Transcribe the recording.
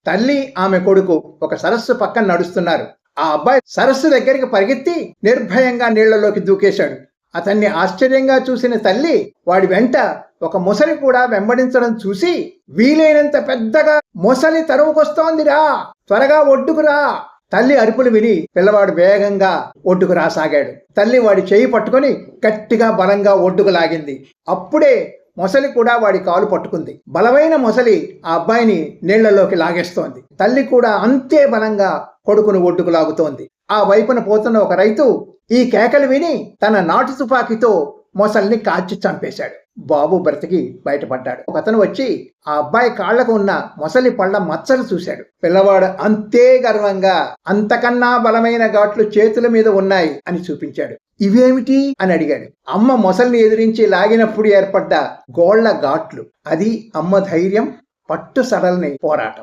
తల్లి ఆమె కొడుకు ఒక సరస్సు పక్కన నడుస్తున్నారు. ఆ అబ్బాయి సరస్సు దగ్గరికి పరిగెత్తి నిర్భయంగా నీళ్లలోకి దూకేశాడు. అతన్ని ఆశ్చర్యంగా చూసిన తల్లి వాడి వెంట ఒక మొసలి కూడా వెంబడించడం చూసి, వీలైనంత పెద్దగా మొసలి తరువుకొస్తోందిరా, త్వరగా ఒడ్డుకురా. తల్లి అరుపులు విని పిల్లవాడు వేగంగా ఒడ్డుకు రాసాగాడు. తల్లి వాడి చేయి పట్టుకొని గట్టిగా బలంగా ఒడ్డుకు లాగింది. అప్పుడే మొసలి కూడా వాడి కాలు పట్టుకుంది. బలమైన మొసలి ఆ అబ్బాయిని నీళ్లలోకి లాగేస్తోంది. తల్లి కూడా అంతే బలంగా కొడుకును ఒడ్డుకు లాగుతోంది. ఆ వైపున పోతున్న ఒక రైతు ఈ కేకలు విని తన నాటు తుపాకీతో మొసలిని కాల్చి చంపేశాడు. బాబు బ్రతికి బయటపడ్డాడు. ఒకతను వచ్చి ఆ అబ్బాయి కాళ్లకు ఉన్న మొసలి పళ్ళ మచ్చలు చూశాడు. పిల్లవాడు అంతే గర్వంగా అంతకన్నా బలమైన ఘాట్లు చేతుల మీద ఉన్నాయి అని చూపించాడు. ఇవేమిటి అని అడిగాడు. అమ్మ మొసలిని ఎదిరించి లాగినప్పుడు ఏర్పడ్డ గోళ్ల ఘాట్లు. అది అమ్మ ధైర్యం, పట్టు సడలని పోరాటం.